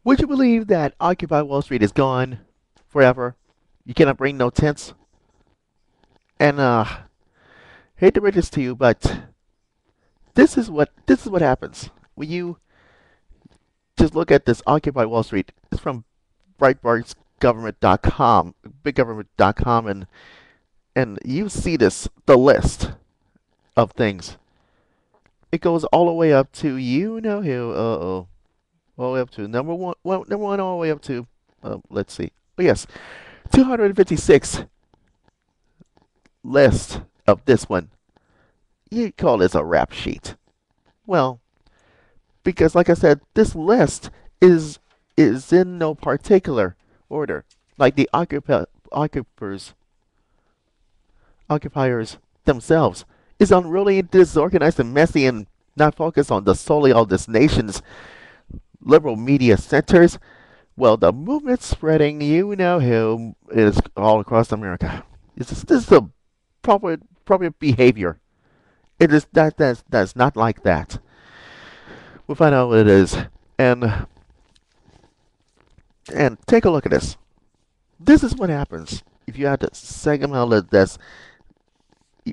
Would you believe that Occupy Wall Street is gone forever? You cannot bring no tents. And hate to break this to you, but this is what happens when you just look at this Occupy Wall Street. It's from BreitbartGovernment.com, BigGovernment.com, and you see the list of things. It goes all the way up to you know who. All the way up to number one. Well, number one all the way up to. Let's see. Oh yes, 256 list of this one. You call this a rap sheet? Well, because like I said, this list is is in no particular order. Like the occupiers themselves is unruly, disorganized, and messy, and not focused on the solely on this nation's liberal media centers. Well, the movement spreading, you know who, is all across America. This is a proper behavior. It is that's not like that. We'll find out what it is, and take a look at this. This is what happens if you had to segment out this.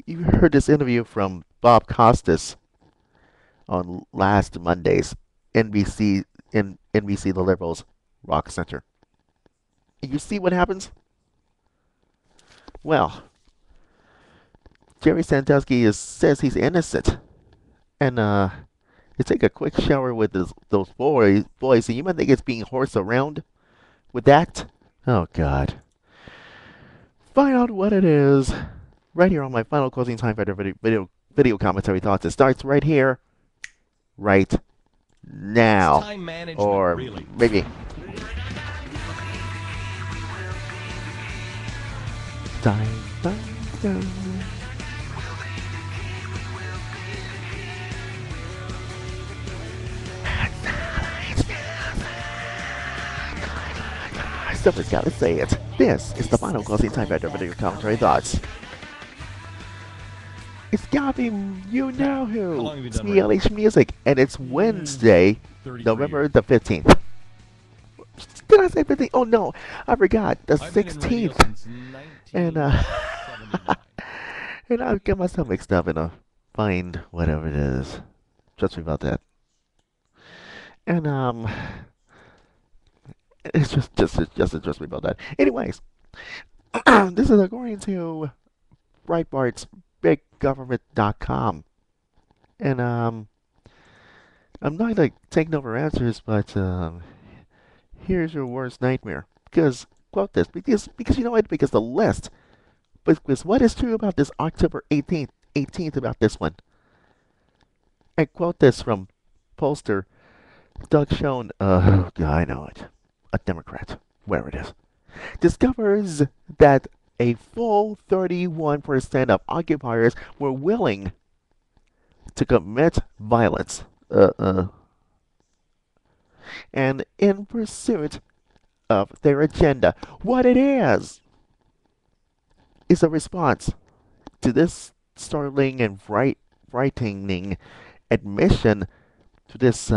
You heard this interview from Bob Costas on last Monday's NBC The Liberals Rock Center. You see what happens? Well, Jerry Sandusky says he's innocent, and you take a quick shower with those boys, and you might think it's being horsed around with that. Oh God! Find out what it is right here on my final closing time factor video commentary thoughts. It starts right here, right It's now, time management, or really. maybe time. Somebody's got to say it. This is the final closing time factor video commentary thoughts. It's gotta be you know How who. long have you It's done me, radio? LH Music, and it's Wednesday, 33 November years. the 15th. Did I say 15th? Oh no, I forgot. The I've been in radio 16th. since And 1979. and I get myself mixed up in a find whatever it is. Trust me about that. And it's just trust me about that. Anyways, this is according to Breitbart's BigGovernment.com. And I'm not like taking over answers, but here's your worst nightmare. Because quote this, because you know what? Because the list, because what is true about this October 18th about this one? I quote this from pollster Doug Schoen. Yeah, I know it. A Democrat, where it is, discovers that a full 31% of occupiers were willing to commit violence. Uh, uh, and in pursuit of their agenda. What it is a response to this startling and frightening admission to this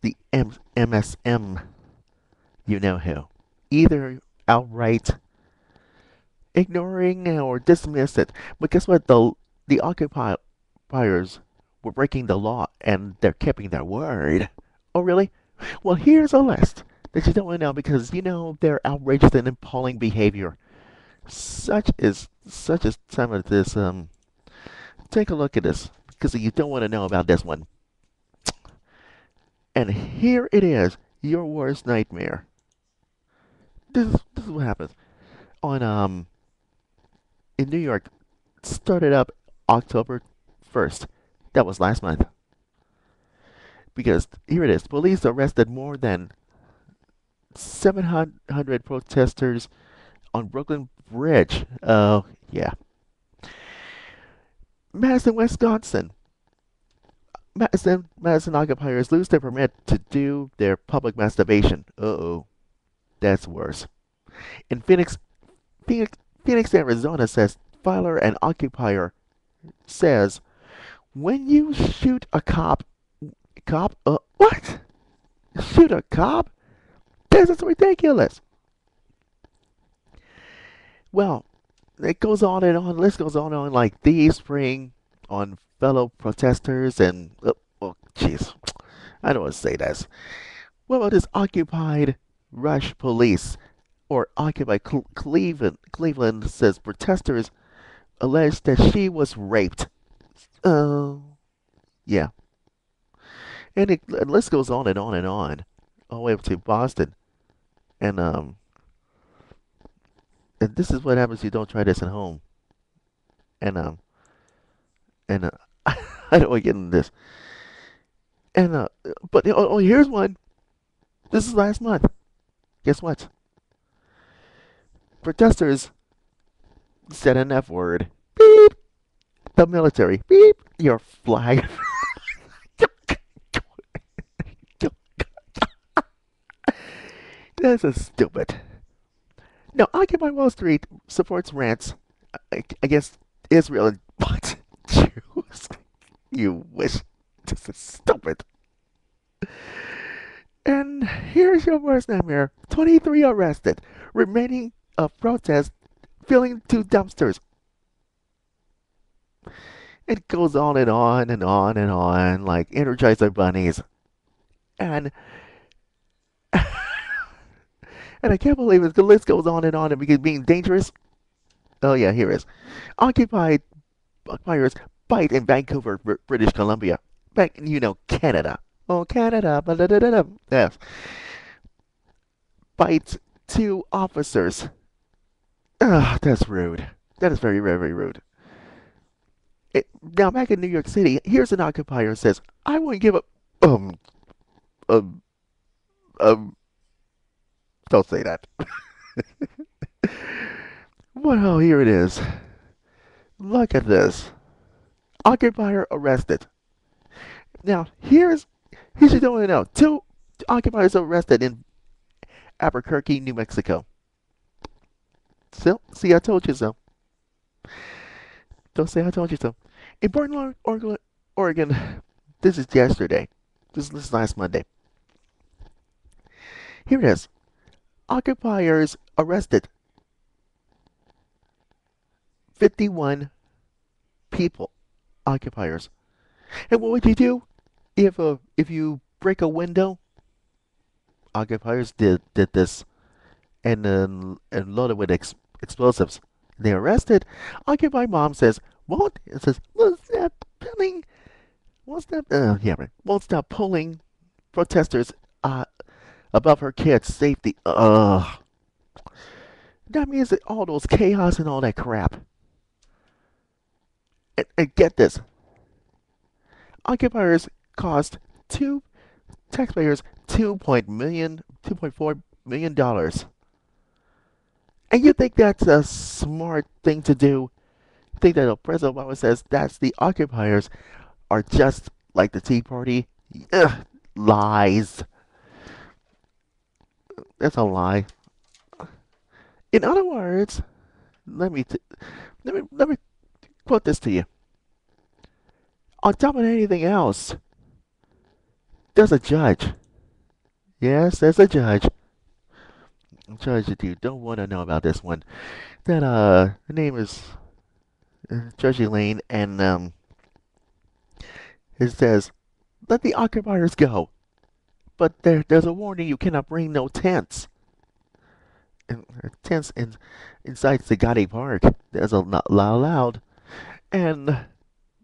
the MSM, you know who, either outright ignoring or dismiss it. But guess what? The occupiers were breaking the law and they're keeping their word. Oh, really? Well, here's a list that you don't want to know because you know their outrageous and appalling behavior. Such as some of this. Take a look at this because you don't want to know about this one. And here it is, your worst nightmare. This is what happens on in New York. Started up October 1st. That was last month. Because here it is. Police arrested more than 700 protesters on Brooklyn Bridge. Oh, yeah. Madison, Wisconsin. Madison occupiers lose their permit to do their public masturbation. Uh-oh. That's worse. In Phoenix, Phoenix, Arizona says filer and occupier says when you shoot a cop, What? Shoot a cop? This is ridiculous. Well, it goes on and on. List goes on and on like thieves spring on fellow protesters and oh, jeez, I don't want to say this. What about this occupied Rush police or occupied Cleveland? Cleveland says protesters alleged that she was raped. Oh, yeah, and the list goes on and on and on, all the way up to Boston. And and this is what happens if you don't try this at home. And and I don't want to get into this. And but here's one. This is last month. Guess what? Protesters said an F word. Beep. The military. Beep. Your flag. This is stupid. Now, Occupy Wall Street supports rants against Israel and what? Jews. You wish. This is stupid. And here's your worst nightmare. 23 arrested. Remaining of protest filling two dumpsters. It goes on and on and on and on like Energizer bunnies. And and I can't believe it. The list goes on and on and because being dangerous. Oh yeah, here it is. Occupied occupiers bite in Vancouver, British Columbia. Back, Canada. Oh, Canada. Yes. Bites two officers. Ugh, that's rude. That is very, very, very rude. Now, back in New York City, here's an occupier who says, I won't give up. Um, um, um, don't say that. Well, here it is. Look at this. Occupier arrested. Now, here's what you don't want to know. Two occupiers arrested in Albuquerque, New Mexico. So, see, I told you so. Don't say I told you so. In Portland, Oregon, this is yesterday. This is last Monday. Here it is. Occupiers arrested 51 people. Occupiers. And what would you do if you break a window? Occupiers did this and loaded with explosives. They arrested. Occupy mom says won't. It says won't stop pulling. Won't stop. Yeah, right. Won't stop pulling protesters above her kids' safety. Ugh. That means that all those chaos and all that crap. And get this, occupiers cost two taxpayers 2.4 million dollars. And you think that's a smart thing to do? Think that President Obama says that's the occupiers are just like the Tea Party? Ugh, lies. That's a lie. In other words, let me let me quote this to you. On top of anything else, there's a judge. Yes, there's a judge. Judge, if you don't want to know about this one, that her name is Judge Elaine, and it says, "Let the occupiers go, but there's a warning: you cannot bring no tents." And tents inside Sagadi Park. There's a not allowed, and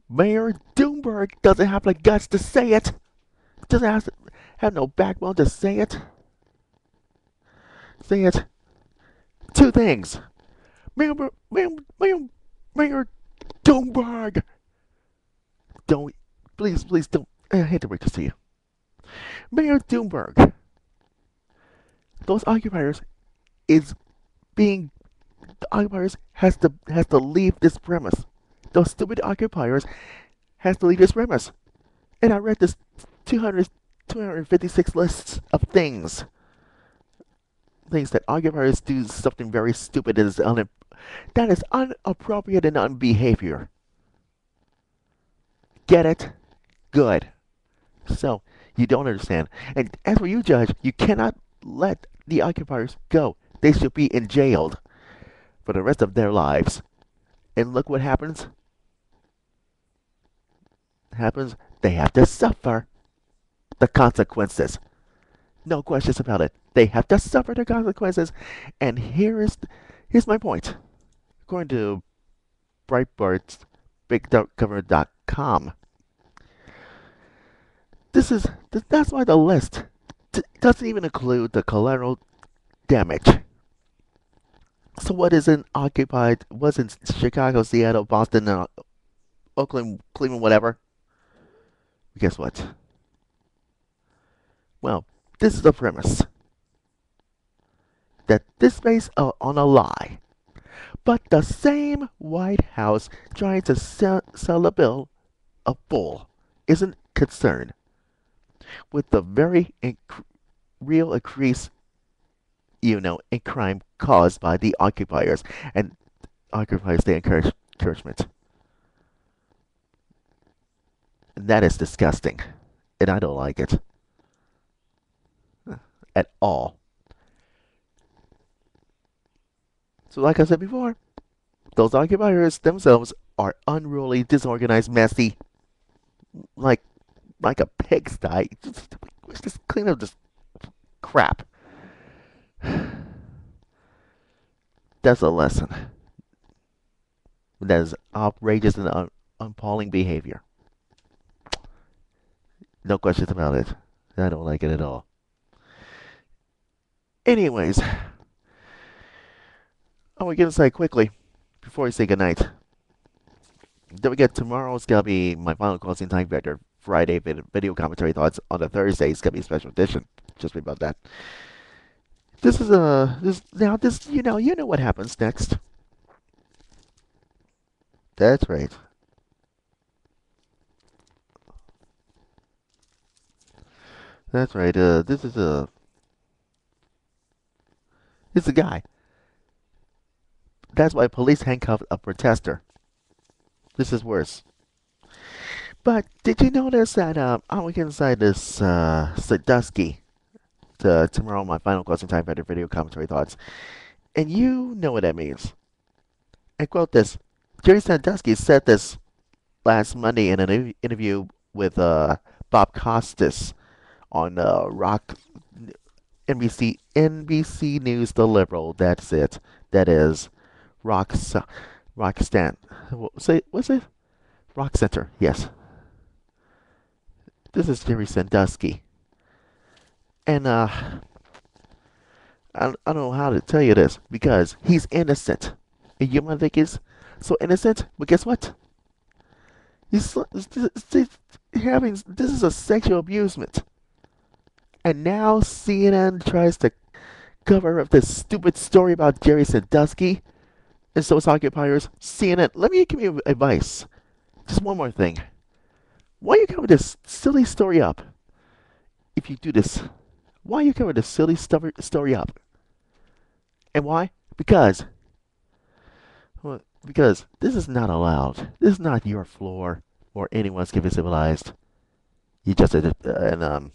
Mayor Doomberg doesn't have the guts to say it. Doesn't have no backbone to say it. Say it. Two things. Mayor, Mayor, Mayor, Mayor Doomberg. Don't, please, please don't. I hate to break this to you. Mayor Doomberg. Those occupiers is being. The occupiers has to leave this premise. Those stupid occupiers has to leave this premise. And I read this 256 lists of things that occupiers do something very stupid that is inappropriate and unbehavior. Get it? Good. So You don't understand. And as for you, Judge, you cannot let the occupiers go. They should be in jailed for the rest of their lives. And look what happens. Happens. They have to suffer the consequences. No questions about it. They have to suffer the consequences. And here's my point. According to Breitbart's BigGovernment.com, that's why the list doesn't even include the collateral damage. So what is in occupied? Was in Chicago, Seattle, Boston, Oakland, Cleveland, whatever? Guess what? Well, this is the premise that this is based on a lie. But the same White House trying to sell a bill of bull isn't concerned with the very real increase, in crime caused by the occupiers and occupiers the encouragement. And that is disgusting, and I don't like it at all. So, like I said before, those occupiers themselves are unruly, disorganized, messy, like like a pigsty. Just clean up this crap. That's a lesson. That is outrageous and appalling behavior. No questions about it. I don't like it at all. Anyways, I want to get inside quickly before we say goodnight. Don't forget, tomorrow's gonna be my final closing time factor. Friday video commentary thoughts. On the Thursday, it's gonna be a special edition. Just read about that. This is a this you know what happens next. That's right. That's right. This is a guy. That's why police handcuffed a protester. This is worse. But did you notice that I went inside this Sadusky tomorrow my final closing time for the video commentary thoughts, and you know what that means. And quote this: Jerry Sandusky said this last Monday in an interview with Bob Costas on Rock NBC News, The Liberal. That's it. That is Rock Rock Stan. What's it? Rock Center. Yes. This is Jerry Sandusky, and I don't know how to tell you this because he's innocent. And you might think he's so innocent, but guess what? He's having this is a sexual abusement, and now CNN tries to cover up this stupid story about Jerry Sandusky and so occupiers. CNN, let me give you advice. Just one more thing. Why you cover this silly story up? If you do this, why you cover this silly story up? And why? Because this is not allowed. This is not your floor or anyone's given civilized. You just and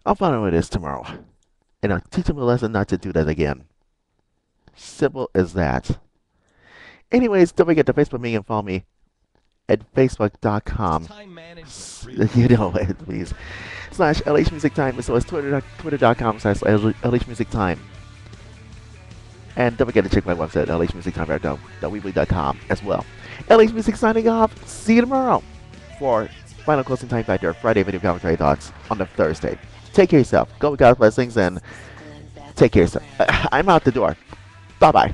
I'll find out what it is tomorrow, and I'll teach them a lesson not to do that again. Simple as that. Anyways, don't forget to Facebook me and follow me at facebook.com. You know it, please. Slash LH Music Time, as well as twitter.com slash LH Music Time. And don't forget to check my website, lhmusictimefactor.weebly.com as well. LH Music signing off. See you tomorrow for Final Closing Time Factor, Friday video commentary thoughts on the Thursday. Take care of yourself. Go with God's blessings and take care of yourself. I'm out the door. Bye-bye.